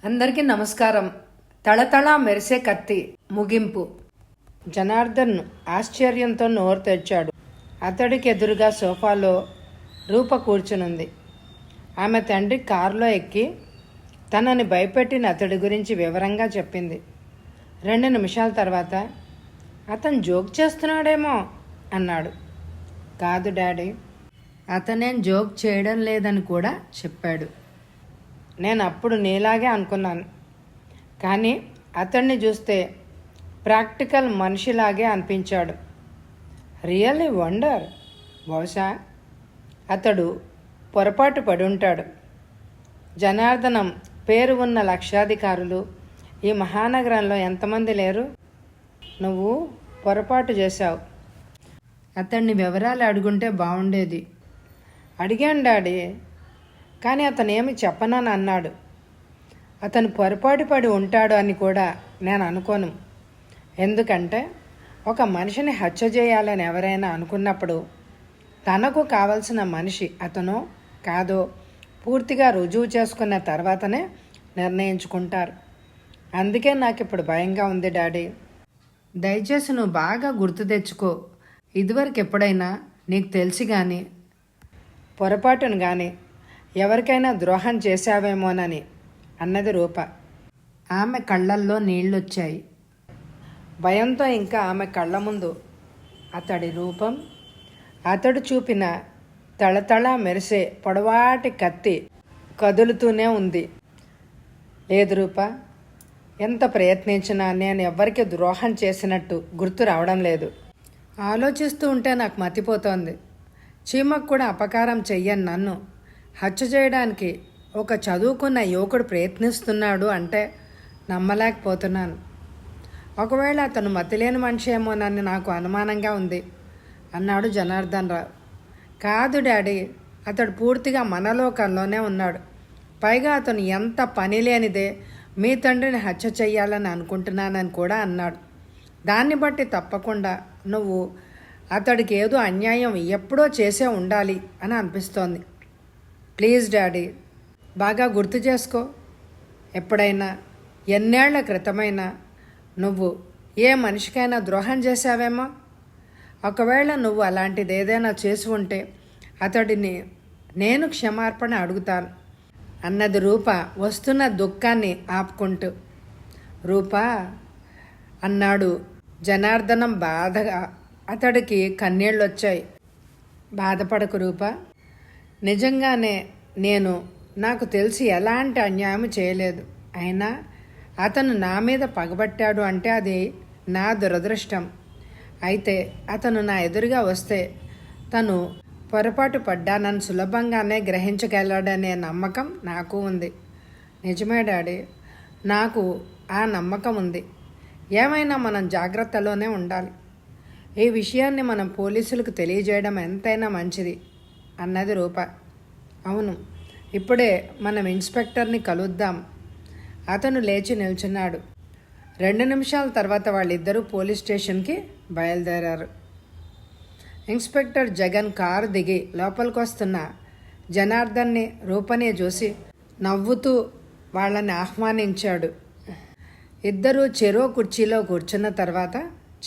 అందరికీ నమస్కారం. తళతళ మెరిసే కత్తి ముగింపు. జనార్దన్ ఆశ్చర్యంతో నోరు తెరిచాడు. అతడికి ఎదురుగా సోఫాలో రూప కూర్చునుంది. ఆమె తండ్రి కారులో ఎక్కి తనని భయపెట్టిన అతడి గురించి వివరంగా చెప్పింది. 2 నిమిషాల తర్వాత అతను జోక్ చేస్తున్నాడేమో అన్నాడు. కాదు డాడీ, అతనేం జోక్ చేయడం లేదని కూడా చెప్పాడు. నేను అప్పుడు నీలాగే అనుకున్నాను, కానీ అతన్ని చూస్తే ప్రాక్టికల్ మనిషిలాగే అనిపించాడు. Really wonder. బహుశా అతడు పొరపాటు పడి ఉంటాడు. జనార్దనం పేరు ఉన్న లక్షాధికారులు ఈ మహానగరంలో ఎంతమంది లేరు? నువ్వు పొరపాటు చేశావు. అతన్ని వివరాలు అడుగుంటే బాగుండేది. అడిగాను డాడీ, కానీ అతను ఏమి చెప్పనని అన్నాడు. అతను పొరపాటు పడి ఉంటాడు అని కూడా నేను అనుకోను. ఎందుకంటే ఒక మనిషిని హత్య చేయాలని ఎవరైనా అనుకున్నప్పుడు తనకు కావలసిన మనిషి అతనో కాదో పూర్తిగా రుజువు చేసుకున్న తర్వాతనే నిర్ణయించుకుంటారు. అందుకే నాకు ఇప్పుడు భయంగా ఉంది డాడీ. దయచేసి నువ్వు బాగా గుర్తు తెచ్చుకో. ఇదివరకు ఎప్పుడైనా నీకు తెలిసి కానీ పొరపాటును కానీ ఎవరికైనా ద్రోహం చేశావేమోనని అన్నది రూప. ఆమె కళ్ళల్లో నీళ్ళొచ్చాయి. భయంతో ఇంకా ఆమె కళ్ళ ముందు అతడి రూపం, అతడు చూపిన తళతళ మెరిసే పొడవాటి కత్తి కదులుతూనే ఉంది. లేదు రూప, ఎంత ప్రయత్నించినా నేను ఎవ్వరికి ద్రోహం చేసినట్టు గుర్తు రావడం లేదు. ఆలోచిస్తూ ఉంటే నాకు మతిపోతోంది. చీమకు కూడా అపకారం చెయ్యని నన్ను హత్య చేయడానికి ఒక చదువుకున్న యువకుడు ప్రయత్నిస్తున్నాడు అంటే నమ్మలేకపోతున్నాను. ఒకవేళ అతను మతిలేని మనిషి ఏమోనని నాకు అనుమానంగా ఉంది అన్నాడు జనార్దన్ రావు. కాదు డాడీ, అతడు పూర్తిగా మనలోకంలోనే ఉన్నాడు. పైగా అతను ఎంత పని లేనిదే మీ తండ్రిని హత్య చెయ్యాలని అనుకుంటున్నానని కూడా అన్నాడు. దాన్ని బట్టి తప్పకుండా నువ్వు అతడికి ఏదో అన్యాయం ఎప్పుడో చేసే ఉండాలి అని అనిపిస్తోంది. ప్లీజ్ డాడీ, బాగా గుర్తు చేసుకో. ఎప్పుడైనా ఎన్నేళ్ల క్రితమైనా నువ్వు ఏ మనిషికైనా ద్రోహం చేశావేమో? ఒకవేళ నువ్వు అలాంటిది ఏదైనా చేసి ఉంటే అతడిని నేను క్షమార్పణ అడుగుతాను అన్నది రూప వస్తున్న దుఃఖాన్ని ఆపుకుంటూ. రూపా అన్నాడు జనార్దనం బాధగా. అతడికి కన్నీళ్ళొచ్చాయి. బాధపడకు రూప, నిజంగానే నేను నాకు తెలిసి ఎలాంటి అన్యాయం చేయలేదు. అయినా అతను నా మీద పగబట్టాడు అంటే అది నా దురదృష్టం. అయితే అతను నా ఎదురుగా వస్తే తను పొరపాటు పడ్డానని సులభంగానే గ్రహించగలడనే నమ్మకం నాకు ఉంది. నిజమే డాడీ, నాకు ఆ నమ్మకం ఉంది. ఏమైనా మనం జాగ్రత్తలోనే ఉండాలి. ఈ విషయాన్ని మనం పోలీసులకు తెలియజేయడం ఎంతైనా మంచిది అన్నది రూప. అవును, ఇప్పుడే మనం ఇన్స్పెక్టర్ని కలుద్దాం. అతను లేచి నిల్చున్నాడు. 2 నిమిషాల తర్వాత వాళ్ళిద్దరూ పోలీస్ స్టేషన్కి బయలుదేరారు. ఇన్స్పెక్టర్ జగన్ కారు దిగి లోపలికి వస్తున్న జనార్దన్ని, రూపని చూసి నవ్వుతూ వాళ్ళని ఆహ్వానించాడు. ఇద్దరూ చెరో కుర్చీలో కూర్చున్న తర్వాత,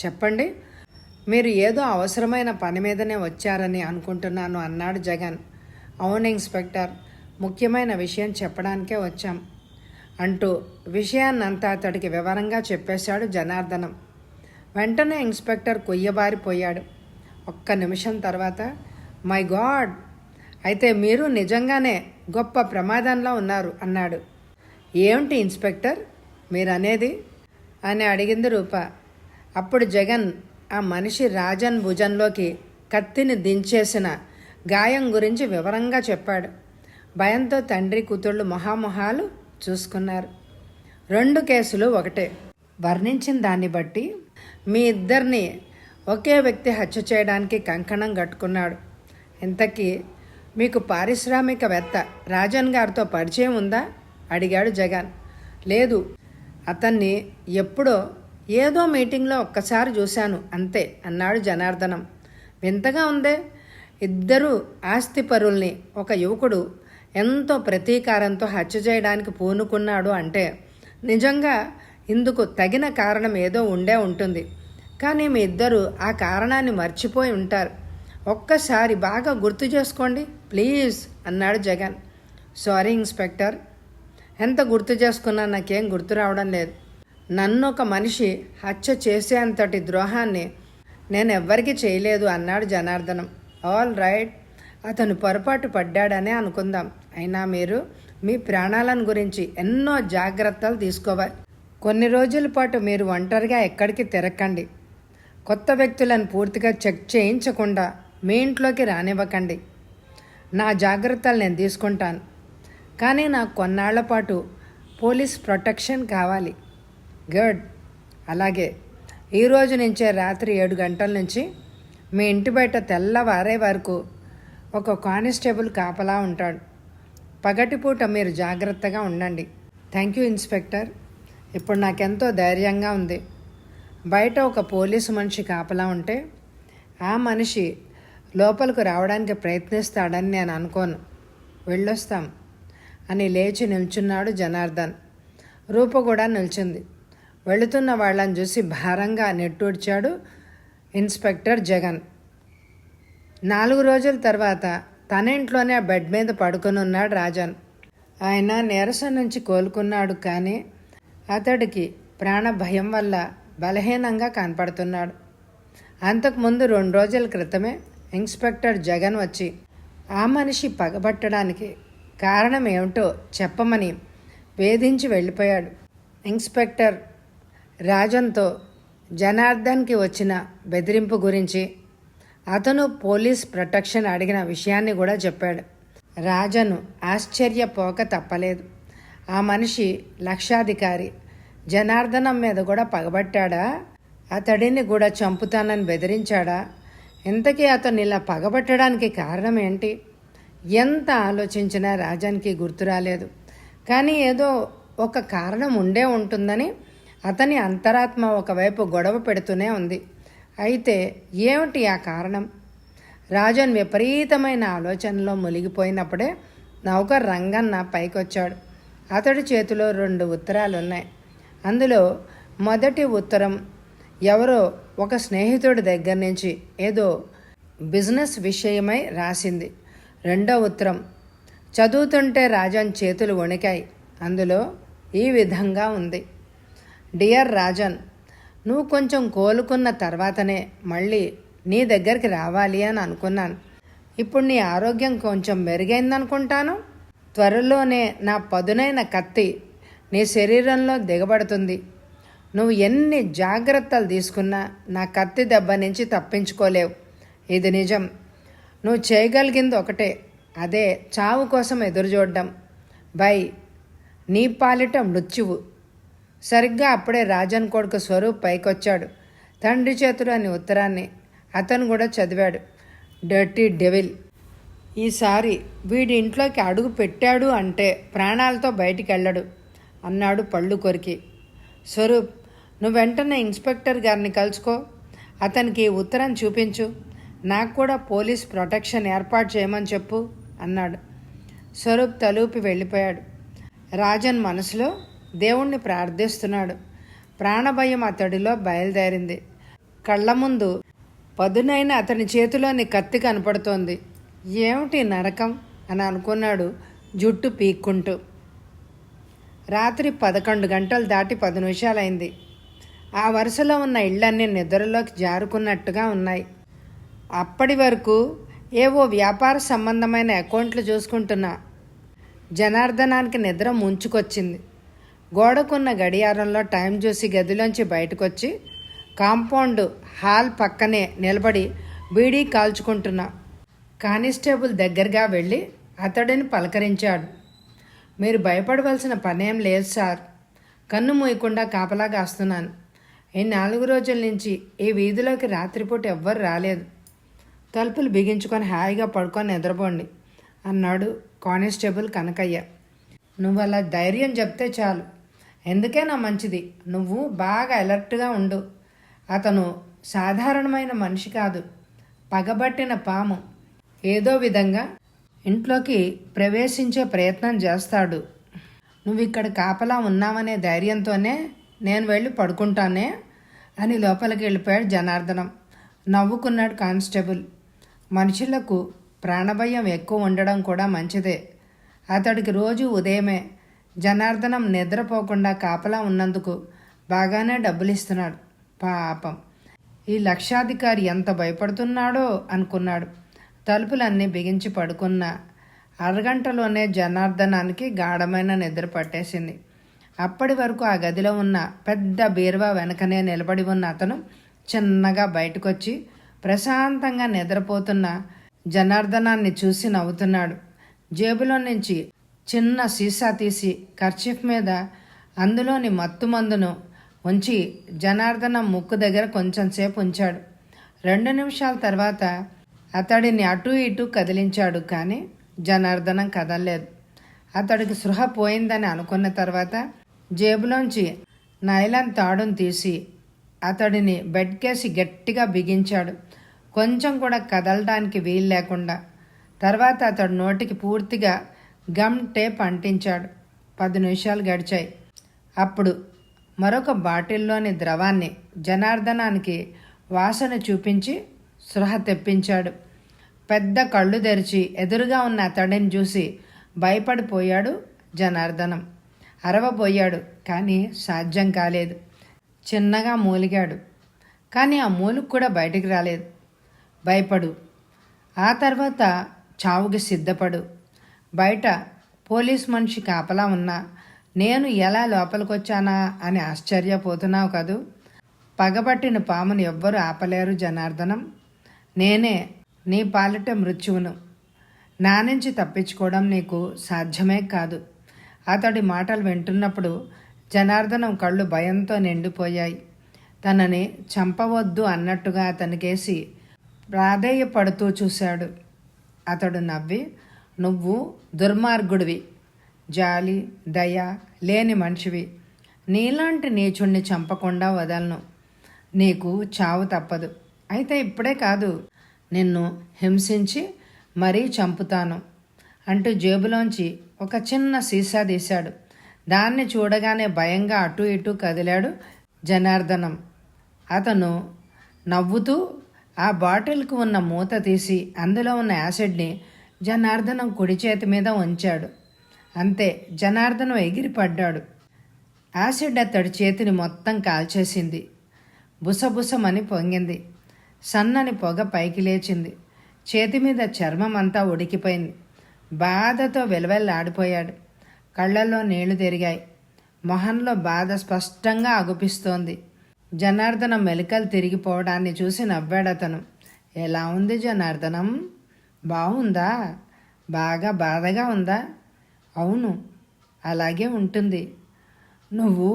చెప్పండి, మీరు ఏదో అవసరమైన పని మీదనే వచ్చారని అనుకుంటున్నాను అన్నాడు జగన్. అవును ఇన్స్పెక్టర్, ముఖ్యమైన విషయం చెప్పడానికే వచ్చాం అంటూ విషయాన్నంతా అతడికి వివరంగా చెప్పేశాడు జనార్దనం. వెంటనే ఇన్స్పెక్టర్ కొయ్యబారిపోయాడు. 1 నిమిషం తర్వాత, మై గాడ్, అయితే మీరు నిజంగానే గొప్ప ప్రమాదంలో ఉన్నారు అన్నాడు. ఏమిటి ఇన్స్పెక్టర్ మీరనేది అని అడిగింది రూప. అప్పుడు జగన్ ఆ మనిషి రాజన్ భుజంలోకి కత్తిని దించేసిన గాయం గురించి వివరంగా చెప్పాడు. భయంతో తండ్రి కూతుళ్ళు మొహామొహాలు చూసుకున్నారు. 2 కేసులు ఒకటే. వర్ణించిన దాన్ని బట్టి మీ ఇద్దరిని ఒకే వ్యక్తి హత్య చేయడానికి కంకణం కట్టుకున్నాడు. ఇంతకీ మీకు పారిశ్రామికవేత్త రాజన్ గారితో పరిచయం ఉందా అడిగాడు జగన్. లేదు, అతన్ని ఎప్పుడో ఏదో మీటింగ్లో ఒక్కసారి చూశాను అంతే అన్నాడు జనార్దనం. వింతగా ఉందే, ఇద్దరు ఆస్తిపరుల్ని ఒక యువకుడు ఎంతో ప్రతీకారంతో హత్య చేయడానికి పూనుకున్నాడు అంటే నిజంగా ఇందుకు తగిన కారణం ఏదో ఉండే ఉంటుంది. కానీ మీ ఇద్దరు ఆ కారణాన్ని మర్చిపోయి ఉంటారు. ఒక్కసారి బాగా గుర్తు చేసుకోండి ప్లీజ్ అన్నాడు జగన్. సారీ ఇన్స్పెక్టర్, ఎంత గుర్తు చేసుకున్నా నాకేం గుర్తు రావడం లేదు. నన్ను ఒక మనిషి హత్య చేసేంతటి ద్రోహాన్ని నేను ఎవ్వరికీ చేయలేదు అన్నాడు జనార్దనం. ఆల్ రైట్, అతను పొరపాటు పడ్డాడనే అనుకుందాం. అయినా మీరు మీ ప్రాణాలను గురించి ఎన్నో జాగ్రత్తలు తీసుకోవాలి. కొన్ని రోజుల పాటు మీరు ఒంటరిగా ఎక్కడికి తిరగకండి. కొత్త వ్యక్తులను పూర్తిగా చెక్ చేయించకుండా మీ ఇంట్లోకి రానివ్వకండి. నా జాగ్రత్తలు నేను తీసుకుంటాను. కానీ నాకు కొన్నాళ్ల పాటు పోలీస్ ప్రొటెక్షన్ కావాలి. గుడ్. అలాగే ఈరోజు నుంచే రాత్రి 7 గంటల నుంచి మీ ఇంటి బయట తెల్లవారే వరకు ఒక కానిస్టేబుల్ కాపలా ఉంటాడు. పగటిపూట మీరు జాగ్రత్తగా ఉండండి. Thank you inspector. ఇప్పుడు నాకెంతో ధైర్యంగా ఉంది. బయట ఒక పోలీసు మనిషి కాపలా ఉంటే ఆ మనిషి లోపలికి రావడానికి ప్రయత్నిస్తాడని నేను అనుకోను. వెళ్ళొస్తాం అని లేచి నిల్చున్నాడు జనార్దన్. రూప కూడా నిల్చుంది. వెళుతున్న వాళ్ళని చూసి భారంగా నెట్టూడ్చాడు ఇన్స్పెక్టర్ జగన్. 4 రోజుల తర్వాత తన ఇంట్లోనే ఆ బెడ్ మీద పడుకొని ఉన్నాడు రాజన్. ఆయన నీరసం నుంచి కోలుకున్నాడు, కానీ అతడికి ప్రాణ భయం వల్ల బలహీనంగా కనపడుతున్నాడు. అంతకుముందు 2 రోజుల క్రితమే ఇన్స్పెక్టర్ జగన్ వచ్చి ఆ మనిషి పగబట్టడానికి కారణం ఏమిటో చెప్పమని వేధించి వెళ్ళిపోయాడు. ఇన్స్పెక్టర్ రాజన్తో జనార్దన్కి వచ్చిన బెదిరింపు గురించి, అతను పోలీస్ ప్రొటెక్షన్ అడిగిన విషయాన్ని కూడా చెప్పాడు. రాజను ఆశ్చర్యపోక తప్పలేదు. ఆ మనిషి లక్షాధికారి. జనార్దనం మీద కూడా పగబట్టాడా? అతడిని కూడా చంపుతానని బెదిరించాడా? ఇంతకీ అతను ఇలా పగబట్టడానికి కారణం ఏంటి? ఎంత ఆలోచించినా రాజానికి గుర్తు రాలేదు. కానీ ఏదో ఒక కారణం ఉండే ఉంటుందని అతని అంతరాత్మ ఒకవైపు గొడవ పెడుతూనే ఉంది. అయితే ఏమిటి ఆ కారణం? రాజన్ విపరీతమైన ఆలోచనలో మునిగిపోయినప్పుడే నౌకర్ రంగన్న పైకొచ్చాడు. అతడి చేతిలో 2 ఉత్తరాలు ఉన్నాయి. అందులో మొదటి ఉత్తరం ఎవరో ఒక స్నేహితుడి దగ్గర నుంచి ఏదో బిజినెస్ విషయమై రాసింది. రెండో ఉత్తరం చదువుతుంటే రాజన్ చేతులు వణికాయి. అందులో ఈ విధంగా ఉంది: డియర్ రాజన్, నువ్వు కొంచెం కోలుకున్న తర్వాతనే మళ్ళీ నీ దగ్గరికి రావాలి అని అనుకున్నాను. ఇప్పుడు నీ ఆరోగ్యం కొంచెం మెరుగైందనుకుంటాను. త్వరలోనే నా పదునైన కత్తి నీ శరీరంలో దిగబడుతుంది. నువ్వు ఎన్ని జాగ్రత్తలు తీసుకున్నా నా కత్తి దెబ్బ నుంచి తప్పించుకోలేవు. ఇది నిజం. నువ్వు చేయగలిగింది ఒకటే, అదే చావు కోసం ఎదురుచూడడం. బై, నీ పాలిట మృత్యువు. సరిగ్గా అప్పుడే రాజన్ కొడుకు స్వరూప్ పైకొచ్చాడు. తండ్రి చేతులోని ఉత్తరాన్ని అతను కూడా చదివాడు. డర్టీ డెవిల్, ఈసారి వీడి ఇంట్లోకి అడుగు పెట్టాడు అంటే ప్రాణాలతో బయటికి వెళ్ళడు అన్నాడు పళ్ళు కొరికి. స్వరూప్, నువ్వు వెంటనే ఇన్స్పెక్టర్ గారిని కలుసుకో. అతనికి ఉత్తరం చూపించు. నాకు కూడా పోలీస్ ప్రొటెక్షన్ ఏర్పాటు చేయమని చెప్పు అన్నాడు. స్వరూప్ తలూపి వెళ్ళిపోయాడు. రాజన్ మనసులో దేవుణ్ణి ప్రార్థిస్తున్నాడు. ప్రాణభయం అతడిలో బయలుదేరింది. కళ్ళ ముందు పదునైన అతని చేతిలోని కత్తి కనపడుతోంది. ఏమిటి నరకం అని అనుకున్నాడు జుట్టు పీక్కుంటూ. రాత్రి 11 గంటలు దాటి 10 నిమిషాలైంది. ఆ వరుసలో ఉన్న ఇళ్లన్నీ నిద్రలోకి జారుకున్నట్టుగా ఉన్నాయి. అప్పటి వరకు ఏవో వ్యాపార సంబంధమైన అకౌంట్లు చూసుకుంటున్న జనార్దనానికి నిద్ర ముంచుకొచ్చింది. గోడకున్న గడియారంలో టైం చూసి గదిలోంచి బయటకొచ్చి కాంపౌండ్ హాల్ పక్కనే నిలబడి బీడీ కాల్చుకుంటున్న కానిస్టేబుల్ దగ్గరగా వెళ్ళి అతడిని పలకరించాడు. మీరు భయపడవలసిన పనేం లేదు సార్. కన్ను మూయకుండా కాపలా కాస్తున్నాను. ఈ 4 రోజుల నుంచి ఈ వీధిలోకి రాత్రిపూట ఎవ్వరు రాలేదు. తలుపులు బిగించుకొని హాయిగా పడుకొని నిద్రపోండి అన్నాడు కానిస్టేబుల్ కనకయ్య. నువ్వు అలా ధైర్యం చెప్తే చాలు. ఎందుకైనా మంచిది. నువ్వు బాగా అలర్ట్గా ఉండు. అతను సాధారణమైన మనిషి కాదు, పగబట్టిన పాము. ఏదో విధంగా ఇంట్లోకి ప్రవేశించే ప్రయత్నం చేస్తాడు. నువ్వు ఇక్కడ కాపలా ఉన్నావనే ధైర్యంతోనే నేను వెళ్ళి పడుకుంటానే అని లోపలికి వెళ్ళిపోయాడు జనార్దనం. నవ్వుకున్నాడు కానిస్టేబుల్. మనుషులకు ప్రాణభయం ఎక్కువ ఉండడం కూడా మంచిదే. అతడికి రోజు ఉదయమే జనార్దనం నిద్రపోకుండా కాపలా ఉన్నందుకు బాగానే డబ్బులు ఇస్తున్నాడు. పాపం, ఈ లక్షాధికారి ఎంత భయపడుతున్నాడో అనుకున్నాడు. తలుపులన్నీ బిగించి పడుకున్న అరగంటలోనే జనార్దనానికి గాఢమైన నిద్ర పట్టేసింది. అప్పటి వరకు ఆ గదిలో ఉన్న పెద్ద బీరువా వెనకనే నిలబడి ఉన్న అతను చిన్నగా బయటకొచ్చి ప్రశాంతంగా నిద్రపోతున్న జనార్దనాన్ని చూసి నవ్వుతున్నాడు. జేబులో నుంచి చిన్న సీసా తీసి కర్చీఫ్ మీద అందులోని మత్తు మందును ఉంచి జనార్దనం ముక్కు దగ్గర కొంచెం సేపు ఉంచాడు. 2 నిమిషాల తర్వాత అతడిని అటూ ఇటూ కదిలించాడు. కానీ జనార్దనం కదలలేదు. అతడికి స్పృహ పోయిందని అనుకున్న తర్వాత జేబులోంచి నైలాన్ తాడును తీసి అతడిని బెడ్ కేసి గట్టిగా బిగించాడు, కొంచెం కూడా కదలడానికి వీలు లేకుండా. తర్వాత అతడు నోటికి పూర్తిగా గమ్ టేప్ అంటించాడు. 10 నిమిషాలు గడిచాయి. అప్పుడు మరొక బాటిల్లోని ద్రవాన్ని జనార్దనానికి వాసన చూపించి స్పృహ తెప్పించాడు. పెద్ద కళ్ళు తెరిచి ఎదురుగా ఉన్న అతడిని చూసి భయపడిపోయాడు జనార్దనం. అరవబోయాడు, కానీ సాధ్యం కాలేదు. చిన్నగా మూలిగాడు, కానీ ఆ మూలుగు కూడా బయటికి రాలేదు. భయపడు, ఆ తర్వాత చావుకి సిద్ధపడు. బయట పోలీస్ మనిషి కాపలా ఉన్నా నేను ఎలా లోపలికొచ్చానా అని ఆశ్చర్యపోతున్నావు కదూ. పగబట్టిన పామును ఎవ్వరూ ఆపలేరు జనార్దనం. నేనే నీ పాలిట మృత్యువును. నా నుంచి తప్పించుకోవడం నీకు సాధ్యమే కాదు. అతడి మాటలు వింటున్నప్పుడు జనార్దనం కళ్ళు భయంతో నిండిపోయాయి. తనని చంపవద్దు అన్నట్టుగా అతనికేసి ప్రాధేయపడుతూ చూశాడు. అతడు నవ్వి, నువ్వు దుర్మార్గుడివి, జాలి దయ లేని మనిషివి. నీలాంటి నీచుణ్ణి చంపకుండా వదలను. నీకు చావు తప్పదు. అయితే ఇప్పుడే కాదు, నిన్ను హింసించి మరీ చంపుతాను అంటూ జేబులోంచి ఒక చిన్న సీసా తీశాడు. దాన్ని చూడగానే భయంగా అటూ ఇటూ కదిలాడు జనార్దనం. అతను నవ్వుతూ ఆ బాటిల్కు ఉన్న మూత తీసి అందులో ఉన్న యాసిడ్ని జనార్దనం కుడి చేతి మీద ఉంచాడు. అంతే, జనార్దనం ఎగిరిపడ్డాడు. యాసిడ్ అతడి చేతిని మొత్తం కాల్చేసింది. బుసబుసమని పొంగింది. సన్నని పొగ పైకి లేచింది. చేతి మీద చర్మం అంతా ఉడికిపోయింది. బాధతో వెలవెల్లాడిపోయాడు. కళ్ళల్లో నీళ్లు తిరిగాయి. మొహంలో బాధ స్పష్టంగా అగుపిస్తోంది. జనార్దనం మెలికలు తిరిగిపోవడాన్ని చూసి నవ్వాడతను. ఎలా ఉంది జనార్దనం? బాగుందా? బాగా బాధగా ఉందా? అవును, అలాగే ఉంటుంది. నువ్వు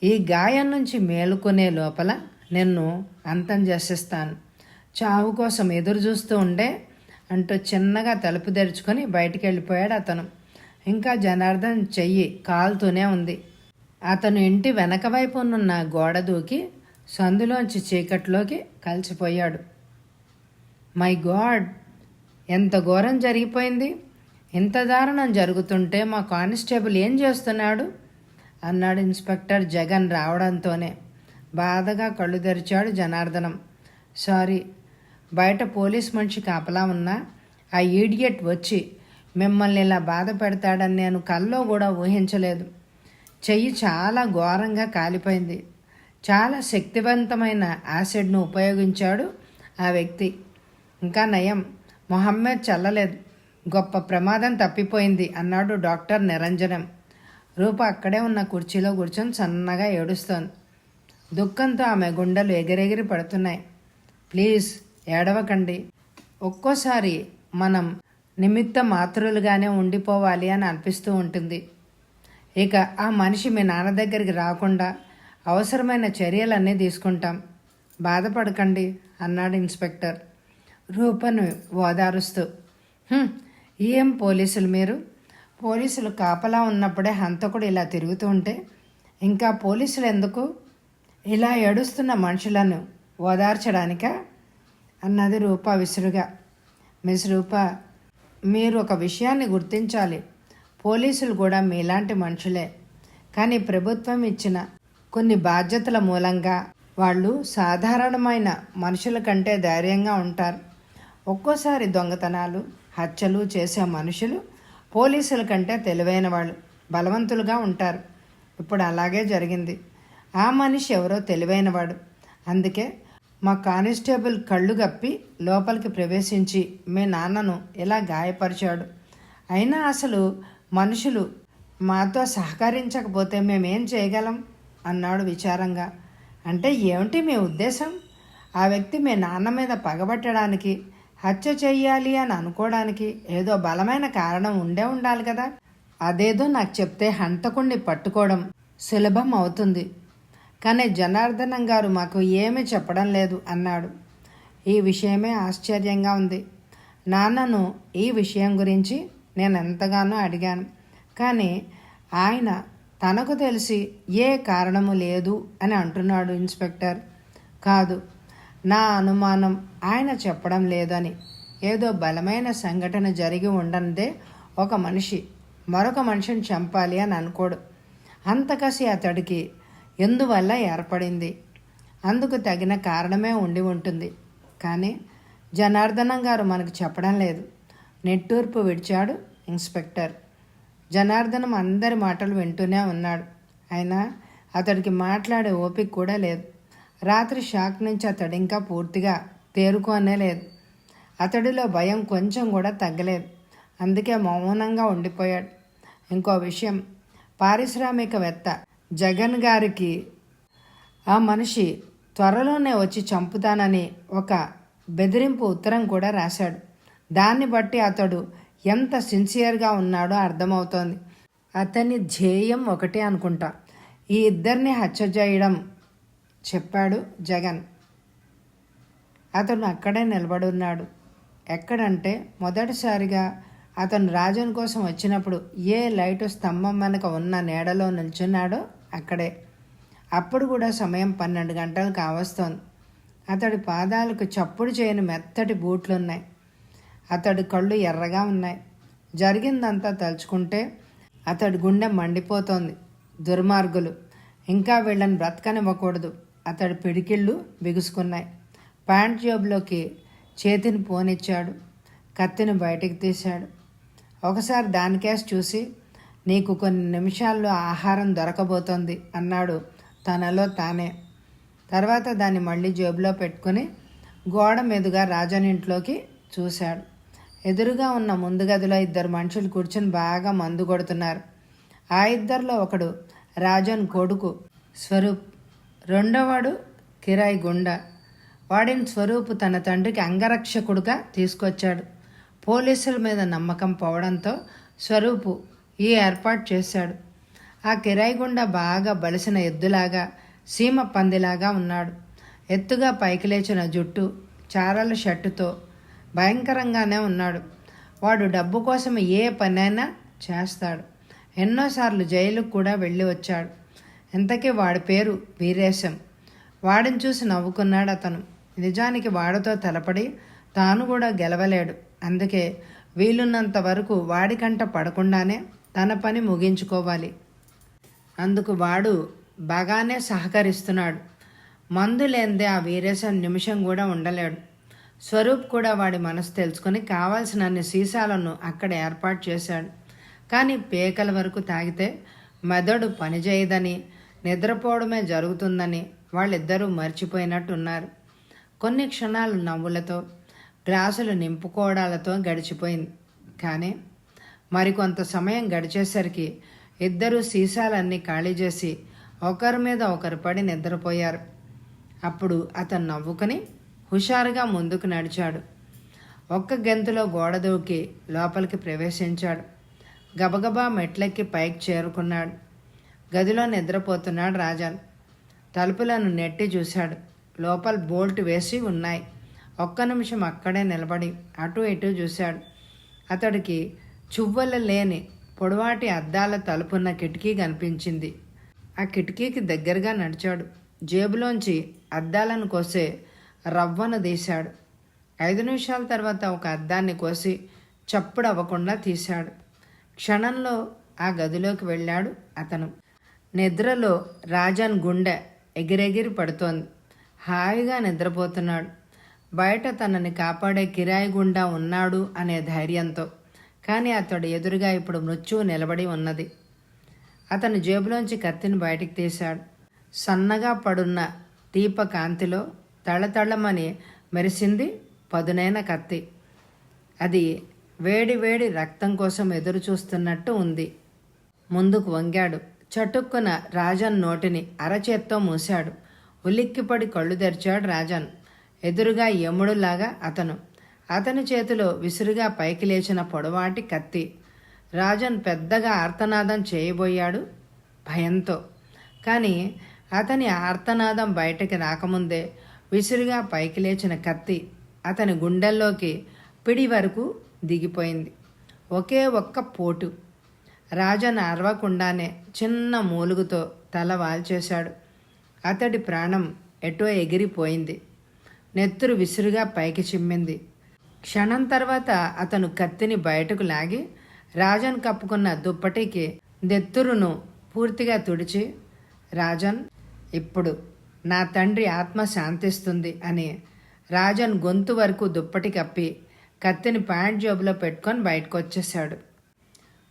ఈ గాయం నుంచి మేలుకునే లోపల నిన్ను అంతం చేసేస్తాను. చావు కోసం ఎదురు చూస్తూ ఉండే అంటూ చిన్నగా తలుపు తెరుచుకొని బయటికి వెళ్ళిపోయాడు అతను. ఇంకా జనార్దన్ చెయ్యి కాలుతూనే ఉంది. అతను ఇంటి వెనక వైపునున్న గోడ దూకి సందులోంచి చీకట్లోకి కలిసిపోయాడు. మై గాడ్, ఎంత ఘోరం జరిగిపోయింది! ఇంత దారుణం జరుగుతుంటే మా కానిస్టేబుల్ ఏం చేస్తున్నాడు అన్నాడు ఇన్స్పెక్టర్ జగన్ రావడంతోనే. బాధగా కళ్ళు తెరిచాడు జనార్దనం. సారీ, బయట పోలీస్ మనిషి కాపలా ఉన్నా ఆ ఈడియట్ వచ్చి మిమ్మల్ని ఇలా బాధ పెడతాడని నేను కల్లో కూడా ఊహించలేదు. చెయ్యి చాలా ఘోరంగా కాలిపోయింది. చాలా శక్తివంతమైన యాసిడ్ను ఉపయోగించాడు ఆ వ్యక్తి. ఇంకా నయం, మొహమ్మద్ చల్లలేదు. గొప్ప ప్రమాదం తప్పిపోయింది అన్నాడు డాక్టర్ నిరంజనం. రూప అక్కడే ఉన్న కుర్చీలో కూర్చొని సన్నగా ఏడుస్తోంది. దుఃఖంతో ఆమె గుండెలు ఎగిరెగిరి పడుతున్నాయి. ప్లీజ్ ఏడవకండి. ఒక్కోసారి మనం నిమిత్త మాత్రులుగానే ఉండిపోవాలి అని అనిపిస్తూ ఉంటుంది. ఇక ఆ మనిషి మీ నాన్న దగ్గరికి రాకుండా అవసరమైన చర్యలన్నీ తీసుకుంటాం. బాధపడకండి అన్నాడు ఇన్స్పెక్టర్ రూపను ఓదారుస్తూ. ఏం పోలీసులు మీరు? పోలీసులు కాపలా ఉన్నప్పుడే హంతకుడు ఇలా తిరుగుతూ ఉంటే ఇంకా పోలీసులు ఎందుకు? ఇలా ఏడుస్తున్న మనుషులను ఓదార్చడానికా అన్నది రూప విసురుగా. మిస్ రూప, మీరు ఒక విషయాన్ని గుర్తించాలి. పోలీసులు కూడా మీలాంటి మనుషులే. కానీ ప్రభుత్వం ఇచ్చిన కొన్ని బాధ్యతల మూలంగా వాళ్ళు సాధారణమైన మనుషుల కంటే ధైర్యంగా ఉంటారు. ఒక్కోసారి దొంగతనాలు, హత్యలు చేసే మనుషులు పోలీసుల కంటే తెలివైన వాళ్ళు, బలవంతులుగా ఉంటారు. ఇప్పుడు అలాగే జరిగింది. ఆ మనిషి ఎవరో తెలివైనవాడు. అందుకే మా కానిస్టేబుల్ కళ్ళు గప్పి లోపలికి ప్రవేశించి మీ నాన్నను ఇలా గాయపరిచాడు. అయినా అసలు మనుషులు మాతో సహకరించకపోతే మేమేం చేయగలం అన్నాడు విచారంగా. అంటే ఏమిటి మీ ఉద్దేశం? ఆ వ్యక్తి మీ నాన్న మీద పగబట్టడానికి, హత్య చెయ్యాలి అని అనుకోవడానికి ఏదో బలమైన కారణం ఉండే ఉండాలి కదా. అదేదో నాకు చెప్తే హంతకుణ్ణి పట్టుకోవడం సులభం అవుతుంది. కానీ జనార్దనం గారు మాకు ఏమీ చెప్పడం లేదు అన్నాడు. ఈ విషయమే ఆశ్చర్యంగా ఉంది. నాన్నను ఈ విషయం గురించి నేను ఎంతగానో అడిగాను. కానీ ఆయన తనకు తెలిసి ఏ కారణము లేదు అని అంటున్నాడు ఇన్స్పెక్టర్. కాదు, నా అనుమానం ఆయన చెప్పడం లేదని. ఏదో బలమైన సంఘటన జరిగి ఉండనిదే ఒక మనిషి మరొక మనిషిని చంపాలి అని అనుకోడు. అంతకసి అతడికి ఎందువల్ల ఏర్పడింది? అందుకు తగిన కారణమే ఉండి ఉంటుంది. కానీ జనార్దనం గారు మనకు చెప్పడం లేదు. నిట్టూర్పు విడిచాడు ఇన్స్పెక్టర్. జనార్దనం అందరి మాటలు వింటూనే ఉన్నాడు. అయినా అతడికి మాట్లాడే ఓపిక కూడా లేదు. రాత్రి షాక్ నుంచి అతడు ఇంకా పూర్తిగా తేరుకోనే లేదు. అతడిలో భయం కొంచెం కూడా తగ్గలేదు. అందుకే మౌనంగా ఉండిపోయాడు. ఇంకో విషయం, పారిశ్రామికవేత్త జగన్ గారికి ఆ మనిషి త్వరలోనే వచ్చి చంపుతానని ఒక బెదిరింపు ఉత్తరం కూడా రాశాడు. దాన్ని బట్టి అతడు ఎంత సిన్సియర్గా ఉన్నాడో అర్థమవుతోంది. అతని ధ్యేయం ఒకటే అనుకుంటా, ఈ ఇద్దరిని హత్య చేయడం చెప్పాడు జగన్. అతను అక్కడే నిలబడున్నాడు. ఎక్కడంటే మొదటిసారిగా అతను రాజన్ కోసం వచ్చినప్పుడు ఏ లైటు స్తంభం వెనక ఉన్న నీడలో నిల్చున్నాడో అక్కడే. అప్పుడు కూడా సమయం 12 గంటలు కావస్తోంది. అతడి పాదాలకు చప్పుడు చేయని మెత్తటి బూట్లున్నాయి. అతడి కళ్ళు ఎర్రగా ఉన్నాయి. జరిగిందంతా తలుచుకుంటే అతడి గుండె మండిపోతోంది. దుర్మార్గులు, ఇంకా వీళ్ళని బ్రతకనివ్వకూడదు. అతడి పిడికిళ్ళు బిగుసుకున్నాయి. ప్యాంట్ జేబులోకి చేతిని పోనిచ్చాడు. కత్తిని బయటికి తీశాడు. ఒకసారి దానికేసి చూసి, నీకు కొన్ని నిమిషాల్లో ఆహారం దొరకబోతోంది అన్నాడు తనలో తానే. తర్వాత దాన్ని మళ్ళీ జేబులో పెట్టుకుని గోడ మీదుగా రాజన్ ఇంట్లోకి చూశాడు. ఎదురుగా ఉన్న ముందు గదిలో 2 మనుషులు కూర్చుని బాగా మందు కొడుతున్నారు. ఆ ఇద్దరిలో ఒకడు రాజన్ కొడుకు స్వరూప్, రెండోవాడు కిరాయి గుండా. వాడిని స్వరూప్ తన తండ్రికి అంగరక్షకుడుగా తీసుకొచ్చాడు. పోలీసుల మీద నమ్మకం పోవడంతో స్వరూపు ఈ ఏర్పాటు చేశాడు. ఆ కిరాయి గుండా బాగా బలిసిన ఎద్దులాగా, సీమ పందిలాగా ఉన్నాడు. ఎత్తుగా పైకి లేచిన జుట్టు, చారల షర్టుతో భయంకరంగానే ఉన్నాడు. వాడు డబ్బు కోసం ఏ పనైనా చేస్తాడు. ఎన్నోసార్లు జైలుకు కూడా వెళ్ళి వచ్చాడు. ఇంతకీ వాడి పేరు వీరేశం. వాడిని చూసి నవ్వుకున్నాడు అతను. నిజానికి వాడితో తలపడి తాను కూడా గెలవలేడు. అందుకే వీలున్నంత వరకు వాడికంట పడకుండానే తన పని ముగించుకోవాలి. అందుకు వాడు బాగానే సహకరిస్తున్నాడు. మందు లేనిదే ఆ వీరేశం నిమిషం కూడా ఉండలేడు. స్వరూప్ కూడా వాడి మనసు తెలుసుకొని కావాల్సినన్ని సీసాలను అక్కడ ఏర్పాటు చేశాడు. కానీ పేకల వరకు తాగితే మెదడు పనిచేయదని, నిద్రపోవడమే జరుగుతుందని వాళ్ళిద్దరూ మర్చిపోయినట్టున్నారు. కొన్ని క్షణాలు నవ్వులతో, గ్లాసులు నింపుకోవడాలతో గడిచిపోయింది. కానీ మరికొంత సమయం గడిచేసరికి ఇద్దరూ సీసాలన్నీ ఖాళీ చేసి ఒకరి మీద ఒకరు పడి నిద్రపోయారు. అప్పుడు అతను నవ్వుకుని హుషారుగా ముందుకు నడిచాడు. ఒక్క గెంతులో గోడ దూకి లోపలికి ప్రవేశించాడు. గబగబా మెట్లెక్కి పైకి చేరుకున్నాడు. గదిలో నిద్రపోతున్నాడు రాజన్. తలుపులను నెట్టి చూశాడు. లోపల బోల్ట్ వేసి ఉన్నాయి. ఒక్క నిమిషం అక్కడే నిలబడి అటు ఇటు చూశాడు. అతడికి చువ్వల లేని పొడవాటి అద్దాల తలుపున్న కిటికీ కనిపించింది. ఆ కిటికీకి దగ్గరగా నడిచాడు. జేబులోంచి అద్దాలను కోసే రవ్వను తీశాడు. 5 నిమిషాల తర్వాత ఒక అద్దాన్ని కోసి చప్పుడు అవ్వకుండా తీశాడు. క్షణంలో ఆ గదిలోకి వెళ్ళాడు అతను. నిద్రలో రాజన్ గుండె ఎగిరెగిరి పడుతోంది. హాయిగా నిద్రపోతున్నాడు. బయట తనని కాపాడే కిరాయి గుండా ఉన్నాడు అనే ధైర్యంతో. కానీ అతడు ఎదురుగా ఇప్పుడు మృత్యువు నిలబడి ఉన్నది. అతను జేబులోంచి కత్తిని బయటికి తీశాడు. సన్నగా పడున్న దీపకాంతిలో తళతళమని మెరిసింది పదునైన కత్తి. అది వేడి వేడి రక్తం కోసం ఎదురు చూస్తున్నట్టు ఉంది. ముందుకు వంగాడు. చటుక్కున రాజన్ నోటిని అరచేత్తో మూశాడు. ఉలిక్కిపడి కళ్ళు తెరిచాడు రాజన్. ఎదురుగా యముడులాగా అతను. అతని చేతిలో విసురుగా పైకి లేచిన పొడవాటి కత్తి. రాజన్ పెద్దగా ఆర్తనాదం చేయబోయాడు భయంతో. కానీ అతని ఆర్తనాదం బయటకి రాకముందే విసురుగా పైకి లేచిన కత్తి అతని గుండెల్లోకి పిడి వరకు దిగిపోయింది. ఒకే ఒక్క పోటు. రాజన్ అరవకుండానే చిన్న మూలుగుతో తల వాల్చేశాడు. అతడి ప్రాణం ఎటో ఎగిరిపోయింది. నెత్తురు విసురుగా పైకి చిమ్మింది. క్షణం తర్వాత అతను కత్తిని బయటకు లాగి రాజన్ కప్పుకున్న దుప్పటికి నెత్తురును పూర్తిగా తుడిచి, రాజన్, ఇప్పుడు నా తండ్రి ఆత్మ శాంతిస్తుంది అని రాజన్ గొంతు వరకు దుప్పటి కప్పి కత్తిని ప్యాంట్ జేబులో పెట్టుకొని బయటకు వచ్చేశాడు.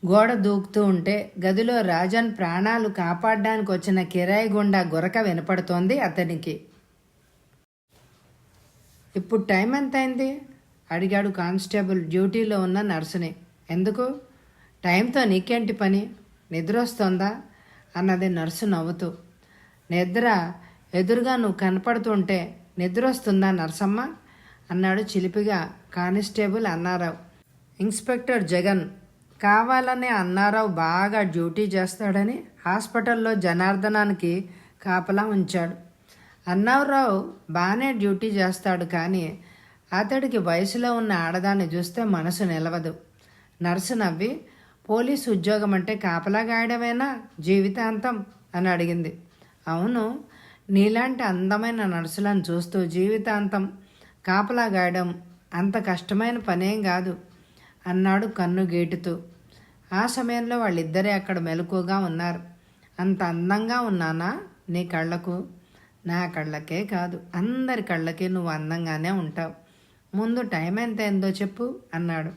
గోడ దూకుతూ ఉంటే గదిలో రాజన్ ప్రాణాలు కాపాడడానికి వచ్చిన కిరాయి గుండా గురక వినపడుతోంది అతనికి. ఇప్పుడు టైం ఎంత అయింది? అడిగాడు కానిస్టేబుల్ డ్యూటీలో ఉన్న నర్సుని. ఎందుకు? టైంతో నీకేంటి పని? నిద్ర వస్తోందా అన్నది నర్సు నవ్వుతూ. నిద్ర ఎదురుగా నువ్వు కనపడుతుంటే నిద్ర వస్తుందా నర్సమ్మ అన్నాడు చిలిపిగా కానిస్టేబుల్ అన్నారావు. ఇన్స్పెక్టర్ జగన్ కావాలనే అన్నారావు బాగా డ్యూటీ చేస్తాడని హాస్పిటల్లో జనార్దనానికి కాపలా ఉంచాడు. అన్నారావు బాగానే డ్యూటీ చేస్తాడు, కానీ అతడికి వయసులో ఉన్న ఆడదాన్ని చూస్తే మనసు నిలవదు. నర్సు నవ్వి, పోలీసు ఉద్యోగం అంటే కాపలా గాయడమేనా జీవితాంతం అని అడిగింది. అవును, నీలాంటి అందమైన నర్సులను చూస్తూ జీవితాంతం కాపలా గాయడం అంత కష్టమైన పనేం కాదు అన్నాడు కన్ను గీటుతూ. ఆ సమయంలో వాళ్ళిద్దరే అక్కడ మెలకుగా ఉన్నారు. అంత అందంగా ఉన్నానా నీ కళ్ళకు? నా కళ్ళకే కాదు, అందరి కళ్ళకి నువ్వు అందంగానే ఉంటావు. ముందు టైం ఎంత అయిందో చెప్పు అన్నాడు.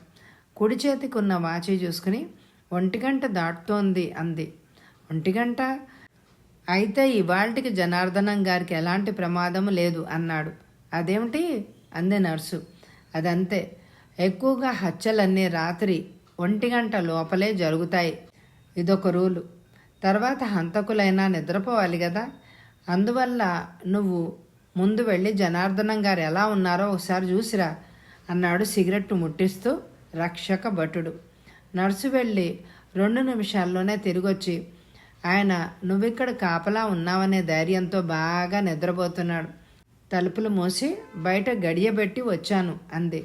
కుడి చేతికి ఉన్న వాచి చూసుకుని 1 గంట దాటుతోంది అంది. 1 గంట? అయితే ఇవాళకి జనార్దనం గారికి ఎలాంటి ప్రమాదం లేదు అన్నాడు. అదేమిటి అంది నర్సు. అదంతే, ఎక్కువగా హత్యలన్నీ రాత్రి 1 గంట లోపలే జరుగుతాయి. ఇదొక రూలు. తర్వాత హంతకులైనా నిద్రపోవాలి కదా. అందువల్ల నువ్వు ముందు వెళ్ళి జనార్దనం గారు ఎలా ఉన్నారో ఒకసారి చూసిరా అన్నాడు సిగరెట్టు ముట్టిస్తూ రక్షక భటుడు. నర్సు వెళ్ళి 2 నిమిషాల్లోనే తిరిగొచ్చి ఆయన నువ్విక్కడ కాపలా ఉన్నావనే ధైర్యంతో బాగా నిద్రపోతున్నాడు. తలుపులు మూసి బయట గడియబెట్టి వచ్చాను అంది.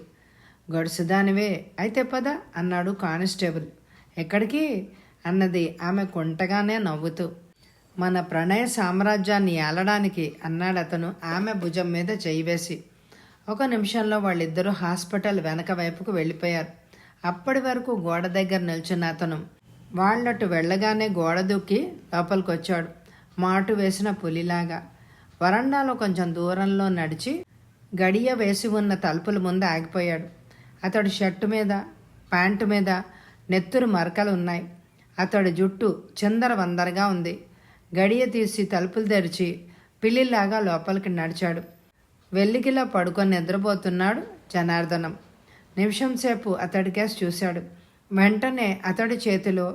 గడుసుదానివే, అయితే పద అన్నాడు కానిస్టేబుల్. ఎక్కడికి అన్నది ఆమె కొంటగానే నవ్వుతూ. మన ప్రణయ సామ్రాజ్యాన్ని ఏలడానికి అన్నాడతను ఆమె భుజం మీద చేయి వేసి. 1 నిమిషంలో వాళ్ళిద్దరూ హాస్పిటల్ వెనక వైపుకు వెళ్ళిపోయారు. అప్పటి వరకు గోడ దగ్గర నిల్చున్న అతను వాళ్ళటు వెళ్ళగానే గోడ దూకి లోపలికొచ్చాడు, మాటు వేసిన పులిలాగా. వరండాలో కొంచెం దూరంలో నడిచి గడియ వేసి ఉన్న తలుపుల ముందు ఆగిపోయాడు. అతడి షర్టు మీద ప్యాంటు మీద నెత్తురు మరకలు ఉన్నాయి. అతడి జుట్టు చిందరవందరగా ఉంది. గడియ తీసి తలుపులు తెరిచి పిల్లిలాగా లోపలికి నడిచాడు. వెల్లికిలా పడుకొని నిద్రపోతున్నాడు జనార్దనం. నిమిషం సేపు అతడి కేసు చూశాడు. వెంటనే అతడి చేతిలో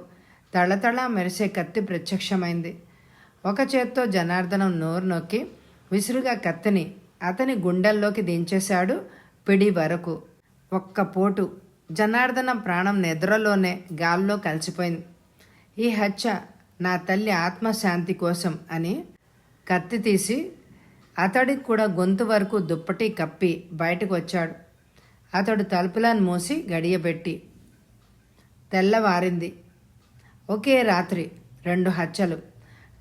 తళతళ మెరిసే కత్తి ప్రత్యక్షమైంది. ఒక చేత్తో జనార్దనం నోరు నొక్కి విసురుగా కత్తిని అతని గుండెల్లోకి దించేశాడు పిడి వరకు. ఒక్క పోటు జనార్దనం ప్రాణం నిద్రలోనే గాల్లో కలిసిపోయింది. ఈ హత్య నా తల్లి ఆత్మశాంతి కోసం అని కత్తి తీసి అతడికి కూడా గొంతు వరకు దుప్పటి కప్పి బయటకు వచ్చాడు. అతడు తలుపులను మూసి గడియబెట్టి. తెల్లవారింది. ఒకే రాత్రి 2 హత్యలు.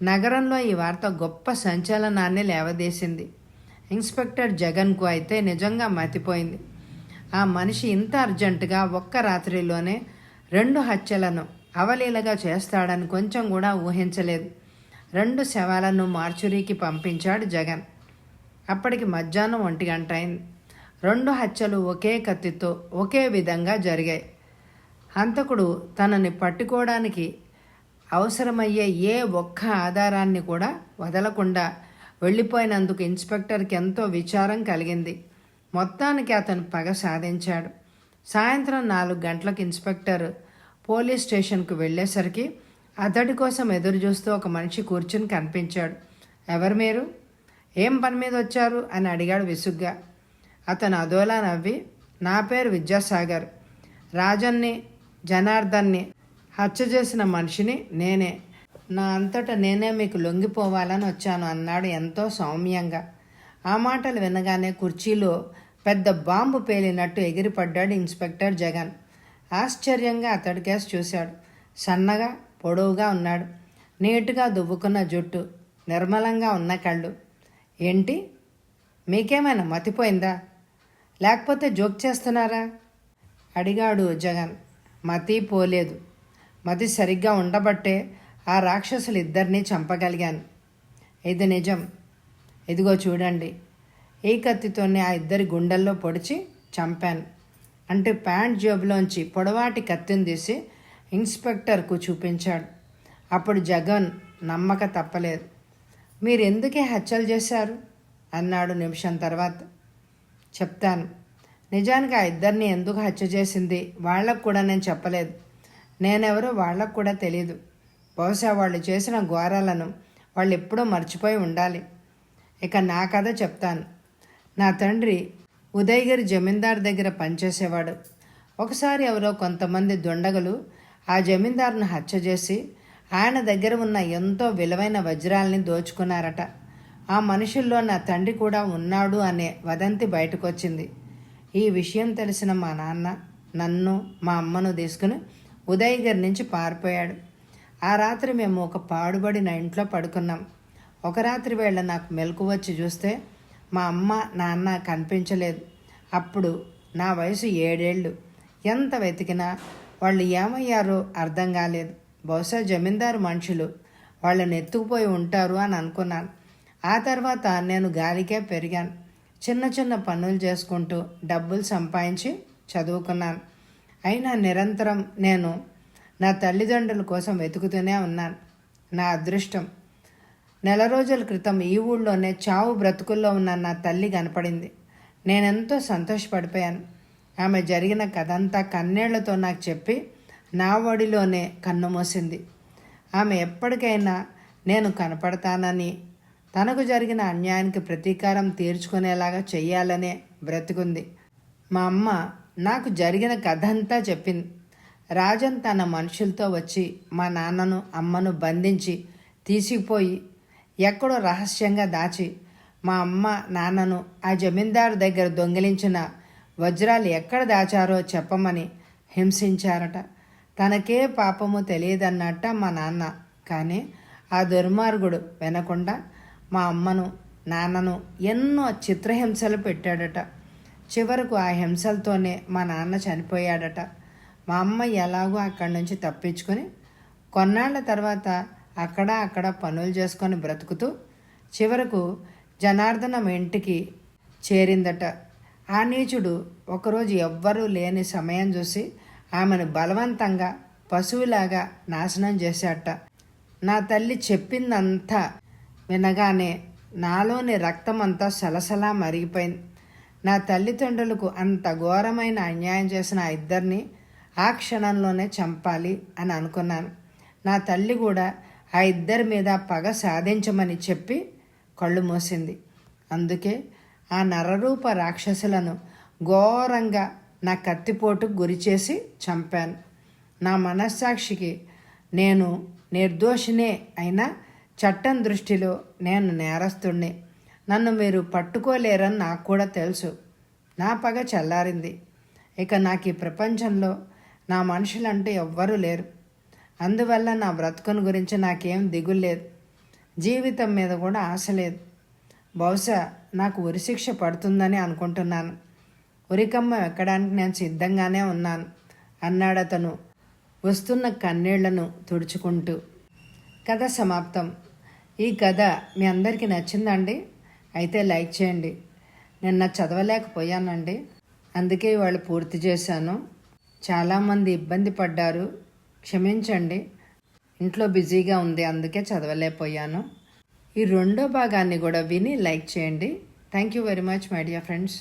నగరంలో ఈ వార్త గొప్ప సంచలనాన్ని లేవదీసింది. ఇన్స్పెక్టర్ జగన్కు అయితే నిజంగా మతిపోయింది. ఆ మనిషి ఇంత అర్జెంటుగా ఒక్క రాత్రిలోనే 2 హత్యలను అవలీలగా చేస్తాడని కొంచెం కూడా ఊహించలేదు. 2 శవాలను మార్చురీకి పంపించాడు జగన్. అప్పటికి మధ్యాహ్నం 1 గంట అయింది. 2 హత్యలు ఒకే కత్తితో ఒకే విధంగా జరిగాయి. హంతకుడు తనని పట్టుకోవడానికి అవసరమయ్యే ఏ ఒక్క ఆధారాన్ని కూడా వదలకుండా వెళ్ళిపోయినందుకు ఇన్స్పెక్టర్కి ఎంతో విచారం కలిగింది. మొత్తానికి అతను పగ సాధించాడు. సాయంత్రం 4 గంటలకు ఇన్స్పెక్టర్ పోలీస్ స్టేషన్కు వెళ్ళేసరికి అతడి కోసం ఎదురు చూస్తూ ఒక మనిషి కూర్చుని కనిపించాడు. ఎవరు మీరు? ఏం పని మీద వచ్చారు అని అడిగాడు విసుగ్గా. అతను అదోలా నవ్వి, నా పేరు విద్యాసాగర్, రాజన్ని జనార్దన్ని హత్య చేసిన మనిషిని నేనే. నా అంతటా నేనే మీకు లొంగిపోవాలని వచ్చాను అన్నాడు ఎంతో సౌమ్యంగా. ఆ మాటలు వినగానే కుర్చీలో పెద్ద బాంబు పేలినట్టు ఎగిరిపడ్డాడు ఇన్స్పెక్టర్ జగన్. ఆశ్చర్యంగా అతడి కేసు చూశాడు. సన్నగా పొడవుగా ఉన్నాడు. నీటుగా దువ్వుకున్న జుట్టు, నిర్మలంగా ఉన్న కళ్ళు. ఏంటి, మీకేమైనా మతిపోయిందా? లేకపోతే జోక్ చేస్తున్నారా? అడిగాడు జగన్. మతి పోలేదు. మతి సరిగ్గా ఉండబట్టే ఆ రాక్షసులు ఇద్దరినీ చంపగలిగాను. ఇది నిజం. ఇదిగో చూడండి. ఈ కత్తితోనే ఆ ఇద్దరి గుండెల్లో పొడిచి చంపాను అంటే ప్యాంట్ జేబులోంచి పొడవాటి కత్తిని తీసి ఇన్స్పెక్టర్కు చూపించాడు. అప్పుడు జగన్ నమ్మక తప్పలేదు. మీరు ఎందుకే హత్యలు చేశారు అన్నాడు నిమిషం తర్వాత. చెప్తాను. నిజానికి ఆ ఇద్దరిని ఎందుకు హత్య చేసింది వాళ్ళకు కూడా నేను చెప్పలేదు. నేనెవరో వాళ్ళకు కూడా తెలియదు. బహుశా వాళ్ళు చేసిన ఘోరాలను వాళ్ళు ఎప్పుడో మర్చిపోయి ఉండాలి. ఇక నా కథ చెప్తాను. నా తండ్రి ఉదయగిరి జమీందార్ దగ్గర పనిచేసేవాడు. ఒకసారి ఎవరో కొంతమంది దుండగులు ఆ జమీందారును హత్య చేసి ఆయన దగ్గర ఉన్న ఎంతో విలువైన వజ్రాల్ని దోచుకున్నారట. ఆ మనుషుల్లో నా తండ్రి కూడా ఉన్నాడు అనే వదంతి బయటకొచ్చింది. ఈ విషయం తెలిసిన మా నాన్న నన్ను మా అమ్మను తీసుకుని ఉదయగిరి నుంచి పారిపోయాడు. ఆ రాత్రి మేము ఒక పాడుబడిన ఇంట్లో పడుకున్నాం. ఒక రాత్రి వేళ నాకు మెలకు వచ్చి చూస్తే మా అమ్మ నాన్న కనిపించలేదు. అప్పుడు నా వయసు 7 ఏళ్ళు. ఎంత వెతికినా వాళ్ళు ఏమయ్యారో అర్థం కాలేదు. బహుశా జమీందారు మనుషులు వాళ్ళని ఎత్తుకుపోయి ఉంటారు అని అనుకున్నాను. ఆ తర్వాత నేను గాలికే పెరిగాను. చిన్న చిన్న పనులు చేసుకుంటూ డబ్బులు సంపాదించి చదువుకున్నాను. అయినా నిరంతరం నేను నా తల్లిదండ్రుల కోసం వెతుకుతూనే ఉన్నాను. నా అదృష్టం, నెల రోజుల క్రితం ఈ ఊళ్ళోనే చావు బ్రతుకుల్లో ఉన్న నా తల్లి కనపడింది. నేనెంతో సంతోషపడిపోయాను. ఆమె జరిగిన కథంతా కన్నీళ్లతో నాకు చెప్పి నా ఒడిలోనే కన్నుమూసింది. ఆమె ఎప్పటికైనా నేను కనపడతానని, తనకు జరిగిన అన్యాయానికి ప్రతీకారం తీర్చుకునేలాగా చెయ్యాలనే బ్రతుకుంది. మా అమ్మ నాకు జరిగిన కథంతా చెప్పింది. రాజన్ తన మనుషులతో వచ్చి మా నాన్నను అమ్మను బంధించి తీసుకుపోయి ఎక్కడో రహస్యంగా దాచి మా అమ్మ నాన్నను ఆ జమీందారు దగ్గర దొంగిలించిన వజ్రాలు ఎక్కడ దాచారో చెప్పమని హింసించారట. తనకే పాపము తెలియదన్నట్ట మా నాన్న. కానీ ఆ దుర్మార్గుడు వినకుండా మా అమ్మను నాన్నను ఎన్నో చిత్రహింసలు పెట్టాడట. చివరకు ఆ హింసలతోనే మా నాన్న చనిపోయాడట. మా అమ్మ ఎలాగో అక్కడి నుంచి తప్పించుకొని కొన్నాళ్ల తర్వాత అక్కడ పనులు చేసుకొని బ్రతుకుతూ చివరకు జనార్దనం ఇంటికి చేరిందట. ఆ నీచుడు ఒకరోజు ఎవ్వరూ లేని సమయం చూసి ఆమెను బలవంతంగా పశువులాగా నాశనం చేశాట. నా తల్లి చెప్పిందంతా వినగానే నాలోని రక్తమంతా సలసలా మరిగిపోయింది. నా తల్లిదండ్రులకు అంత ఘోరమైన అన్యాయం చేసిన ఆ ఇద్దరిని ఆ క్షణంలోనే చంపాలి అని అనుకున్నాను. నా తల్లి కూడా ఆ ఇద్దరి మీద పగ సాధించమని చెప్పి కళ్ళు మూసింది. అందుకే ఆ నరరూప రాక్షసులను ఘోరంగా నా కత్తిపోటుకు గురిచేసి చంపాను. నా మనస్సాక్షికి నేను నిర్దోషినే అయినా చట్టం దృష్టిలో నేను నేరస్తుణ్ణి. నన్ను మీరు పట్టుకోలేరని నాకు కూడా తెలుసు. నా పగ చల్లారింది. ఇక నాకు ఈ ప్రపంచంలో నా మనుషులంటే ఎవ్వరూ లేరు. అందువల్ల నా బ్రతుకుని గురించి నాకేం దిగులు లేదు. జీవితం మీద కూడా ఆశ లేదు. బహుశా నాకు ఉరిశిక్ష పడుతుందని అనుకుంటున్నాను. ఉరికమ్మ ఎక్కడానికి నేను సిద్ధంగానే ఉన్నాను అన్నాడతను వస్తున్న కన్నీళ్లను తుడుచుకుంటూ. కథ సమాప్తం. ఈ కథ మీ అందరికీ నచ్చిందండి? అయితే లైక్ చేయండి. నిన్న చదవలేకపోయానండి, అందుకే ఇవాళ పూర్తి చేశాను. చాలామంది ఇబ్బంది పడ్డారు, క్షమించండి. ఇంట్లో బిజీగా ఉంది, అందుకే చదవలేకపోయాను. ఈ రెండో భాగాన్ని కూడా విని లైక్ చేయండి. Thank you very much my dear friends.